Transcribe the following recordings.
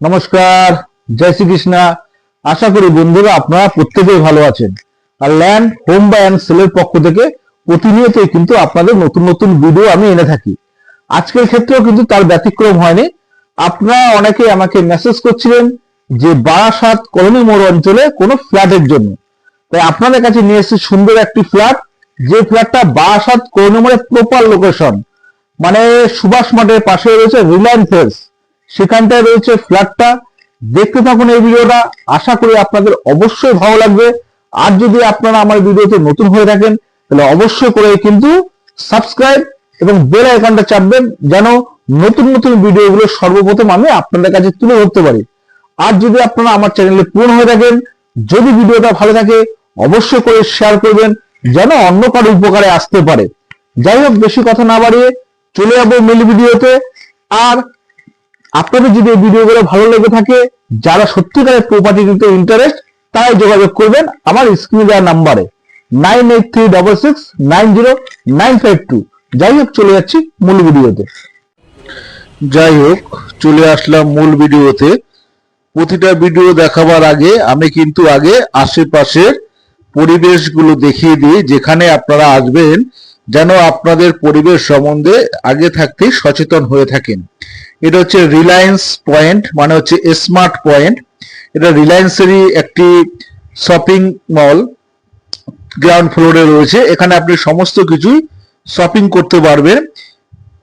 নমস্কার, জয় শ্রীকৃষ্ণ। আশা করি বন্ধুরা আপনারা প্রত্যেকেই ভালো আছেন। আর ল্যান্ড হোম বাই অ্যান্ড সেলের পক্ষ থেকে প্রতিনিয়তই কিন্তু আপনাদের নতুন নতুন ভিডিও আমি এনে থাকি। আজকের ক্ষেত্রেও কিন্তু তার ব্যতিক্রম হয়নি। আপনারা অনেকে আমাকে মেসেজ করছিলেন যে বারাসাত কলোনি মোড় অঞ্চলে কোনো ফ্ল্যাটের জন্য। তাই আপনাদের কাছে নিয়ে এসেছি সুন্দর একটি ফ্ল্যাট, যে ফ্ল্যাটটা বারাসাত কলোনি মোড়ের প্রপার লোকেশন, মানে সুভাষ মাঠের পাশে রয়েছে রিলায়েন্স, সেখানটায় রয়েছে ফ্ল্যাটটা। দেখতে থাকুন এই ভিডিওটা, আশা করি আপনাদের অবশ্যই ভালো লাগবে। আর যদি আপনারা আমার ভিডিওতে নতুন হয়ে থাকেন তাহলে অবশ্যই করে কিন্তু সাবস্ক্রাইব এবং বেল আইকনটা চাপবেন, যেন নতুন নতুন ভিডিওগুলো সর্বপ্রথম আমি আপনাদের কাছে তুলে ধরতে পারি। আর যদি আপনারা আমার চ্যানেলে পুরনো হয়ে থাকেন, যদি ভিডিওটা ভালো থাকে অবশ্যই করে শেয়ার করবেন, যেন অন্য কারো উপকারে আসতে পারে। যাই হোক, বেশি কথা না বাড়িয়ে চলে যাবো মূল ভিডিওতে। আর আপনাদের যদি এই ভিডিওগুলো ভালো লেগে থাকে, যারা সত্যিকারের প্রপার্টি নিতে ইন্টারেস্ট, তারাই যোগাযোগ করবেন আমার স্ক্রিনে দেওয়া নাম্বারে 9836690952। যাই হোক, চলে যাচ্ছি মূল ভিডিওতে। চলে আসলাম মূল ভিডিওতে। প্রতিটা ভিডিও দেখাবার আগে আমি কিন্তু আগে আশেপাশের পরিবেশগুলো দেখিয়ে দিই, যেখানে আপনারা আসবেন যেন আপনাদের পরিবেশ সম্বন্ধে আগে থাকতেই সচেতন হয়ে থাকেন। এটা হচ্ছে রিলায়েন্স পয়েন্ট, মানে হচ্ছে স্মার্ট পয়েন্ট। এটা রিলায়েন্সেরই একটি শপিং মল, গ্রাউন্ড ফ্লোরে রয়েছে। এখানে আপনি সমস্ত কিছুই শপিং করতে পারবেন।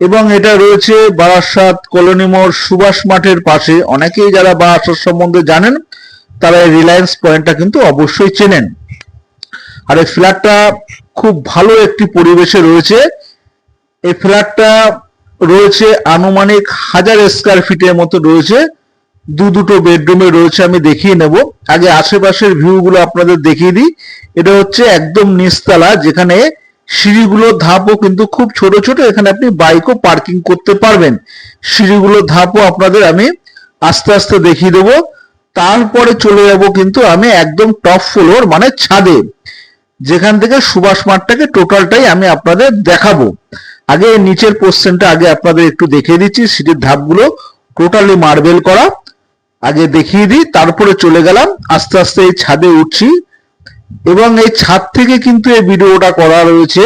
এবং এটা রয়েছে বারাসাত কলোনি মোড় সুভাষ মাঠের পাশে। অনেকেই যারা বারাসাত সম্বন্ধে জানেন তারা এই রিলায়েন্স পয়েন্টটা কিন্তু অবশ্যই চেনেন। আর এই ফ্ল্যাটটা খুব ভালো একটি পরিবেশে রয়েছে। এই ফ্ল্যাটটা রয়েছে আনুমানিক 1000 স্কয়ার ফিটের মতো রয়েছে। দুটো বেডরুমে রয়েছে। আমি দেখিয়ে নেব। আগে আশেপাশের ভিউগুলো আপনাদের দেখিয়ে দিই। এটা হচ্ছে একদম নিচতলা, যেখানে সিঁড়িগুলো ধাপও কিন্তু খুব ছোট ছোট। এখানে আপনি বাইকও পার্কিং করতে পারবেন। সিঁড়িগুলো ধাপও আপনাদের আমি আস্তে আস্তে দেখিয়ে দেবো। তারপরে চলে যাব কিন্তু আমি একদম টপ ফ্লোর, মানে ছাদে, যেখান থেকে সুভাষ মাঠটাকে টোটালটাই আমি আপনাদের দেখাবো। আগে নিচের পোর্শনটা আগে আপনাদের একটু দেখিয়ে দিচ্ছি। সিঁড়ির ধাপগুলো টোটালি মার্বেল করা, আগে দেখিয়ে দিই। তারপরে চলে গেলাম আস্তে আস্তে এই ছাদে উঠছি। এবং এই ছাদ থেকে কিন্তু এই ভিডিওটা করা রয়েছে।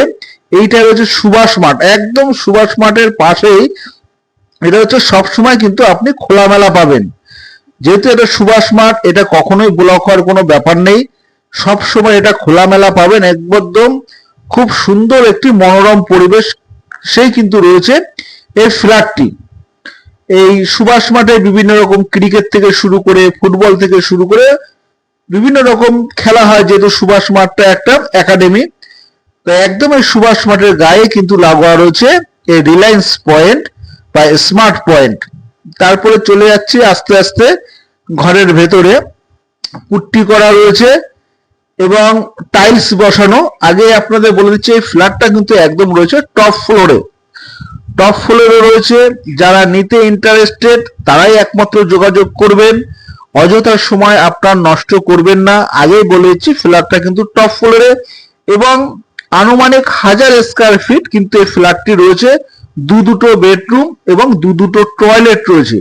এইটা রয়েছে সুভাষ মাঠ, একদম সুভাষ মাঠের পাশেই। এটা হচ্ছে সবসময় কিন্তু আপনি খোলামেলা পাবেন। যেহেতু এটা সুভাষ মাঠ, এটা কখনোই ব্লক হওয়ার কোনো ব্যাপার নেই। সবসময় এটা খোলামেলা পাবেন। একদম খুব সুন্দর একটি মনোরম পরিবেশ সেই কিন্তু রয়েছে এই ফ্ল্যাটটি। এই সুভাষ মাঠে বিভিন্ন রকম ক্রিকেট থেকে শুরু করে ফুটবল থেকে শুরু করে বিভিন্ন রকম খেলা হয়, যেহেতু সুভাষ মাঠটা একটা একাডেমি। তো একদম এই সুভাষ মাঠের গায়ে কিন্তু লাগোয়া রয়েছে এই রিলায়েন্স পয়েন্ট বা স্মার্ট পয়েন্ট। তারপরে চলে যাচ্ছি আস্তে আস্তে ঘরের ভেতরে। পুট্টি করা রয়েছে এবং টাইলস বসানো। আগে আপনাদের বলে দিচ্ছি, এই ফ্ল্যাটটা কিন্তু একদম রয়েছে টপ ফ্লোরে। টপ ফ্লোরে রয়েছে। যারা নিতে ইন্টারেস্টেড তারাই একমাত্র যোগাযোগ করবেন। অযথা সময় আপনার নষ্ট করবেন না। আগেই বলেছি ফ্ল্যাটটা কিন্তু টপ ফ্লোরে এবং আনুমানিক 1000 স্কয়ার ফিট কিন্তু এই ফ্ল্যাটটি রয়েছে। দুটো বেডরুম এবং দুটো টয়লেট রয়েছে,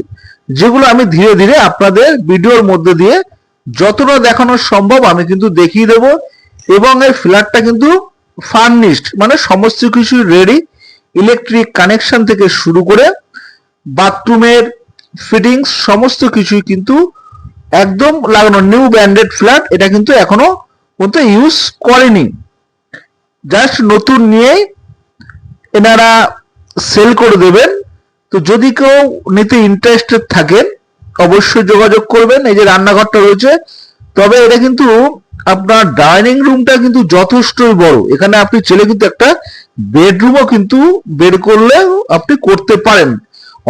যেগুলো আমি ধীরে ধীরে আপনাদের ভিডিওর মধ্যে দিয়ে যতটা দেখানো সম্ভব আমি কিন্তু দেখিয়ে দেব। এবং এই ফ্ল্যাটটা কিন্তু ফার্নিশড, মানে সমস্ত কিছু রেডি। ইলেকট্রিক কানেকশন থেকে শুরু করে বাথরুমের ফিটিংস সমস্ত কিছুই কিন্তু একদম লাগানো। New branded flat. এটা কিন্তু এখনো পর্যন্ত ইউজ করেনি, জাস্ট নতুন নিয়েই এনারা সেল করে দেবেন। তো যদি কেউ নিতে ইন্টারেস্টেড থাকেন অবশ্যই যোগাযোগ করবেন। এই যে রান্নাঘরটা রয়েছে, তবে এটা কিন্তু আপনার ডাইনিং রুমটা কিন্তু যথেষ্টই বড়। এখানে আপনি চাইলে কিন্তু একটা বেডরুমও কিন্তু বের করলে আপনি করতে পারেন।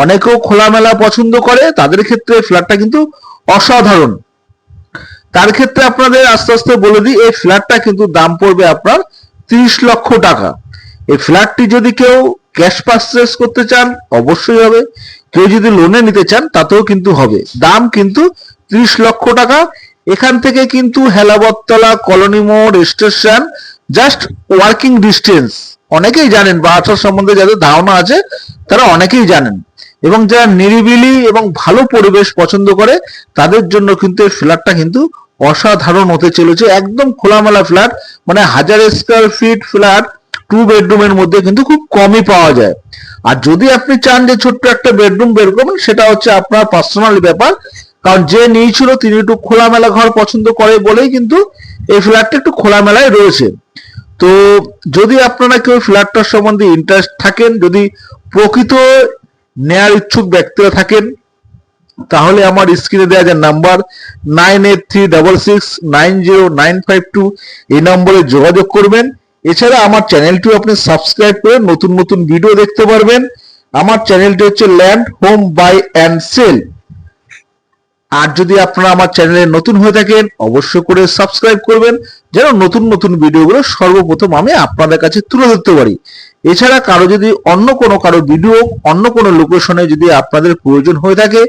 অনেকেও খোলামেলা পছন্দ করে, তাদের ক্ষেত্রে ফ্ল্যাটটা কিন্তু অসাধারণ। তার ক্ষেত্রে আপনাদের আস্তে আস্তে বলে দিই, এই ফ্ল্যাটটা কিন্তু দাম পড়বে আপনার 30 লক্ষ টাকা। এই ফ্ল্যাটটি যদি কেউ ক্যাশ পারচেজ করতে চান অবশ্যই হবে, কেউ যদি লোনে নিতে চান তাতেও কিন্তু হবে। দাম কিন্তু 30 লক্ষ টাকা। এখান থেকে কিন্তু হেলাবততলা কলোনি মোড় স্টেশন জাস্ট ওয়ার্কিং ডিস্টেন্স। অনেকেই জানেন বারাসাত সম্বন্ধে, যাদের ধারণা আছে তারা অনেকেই জানেন। এবং যারা নিরিবিলি এবং ভালো পরিবেশ পছন্দ করে তাদের জন্য কিন্তু এই ফ্ল্যাটটা কিন্তু অসাধারণ হতে চলেছে। একদম খোলামেলা ফ্ল্যাট, মানে 1000 স্কয়ার ফিট ফ্ল্যাট 2 বেডরুমের মধ্যে কিন্তু খুব কমই পাওয়া যায়। আর যদি আপনি চান যে ছোট্ট একটা বেডরুম বের করবেন, সেটা হচ্ছে আপনার পার্সোনাল ব্যাপার, কারণ যে নিয়েছিল তিনি একটু খোলামেলা ঘর পছন্দ করে বলেই কিন্তু এই ফ্ল্যাটটা একটু খোলামেলায় রয়েছে। তো যদি আপনারা কেউ ফ্ল্যাটটার সম্বন্ধে ইন্টারেস্ট থাকেন, যদি প্রকৃত নেয়ার ইচ্ছুক ব্যক্তিরা থাকেন, তাহলে আমার স্ক্রিনে দেওয়া যে নাম্বার 9836690952 এই নম্বরে যোগাযোগ করবেন। এছাড়া আমার চ্যানেলটিও আপনি সাবস্ক্রাইব করে নতুন নতুন ভিডিও দেখতে পারবেন। আমার চ্যানেলটি হচ্ছে land home buy and sell. আর যদি আপনারা আমার চ্যানেলে নতুন হয়ে থাকেন, অবশ্যই করে সাবস্ক্রাইব করবেন, যেন নতুন নতুন ভিডিওগুলো সর্বপ্রথম আমি আপনাদের কাছে তুলে ধরতে পারি। এছাড়া কারো যদি কারো ভিডিও অন্য কোনো লোকেশনে যদি আপনাদের প্রয়োজন হয়ে থাকে,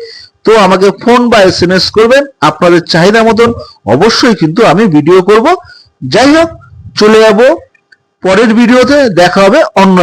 তো আমাকে ফোন বা SMS করবেন, আপনাদের চাহিদা মতন অবশ্যই কিন্তু আমি ভিডিও করব। যাই হোক, চলে যাব পরের ভিডিওতে, দেখা হবে অন্য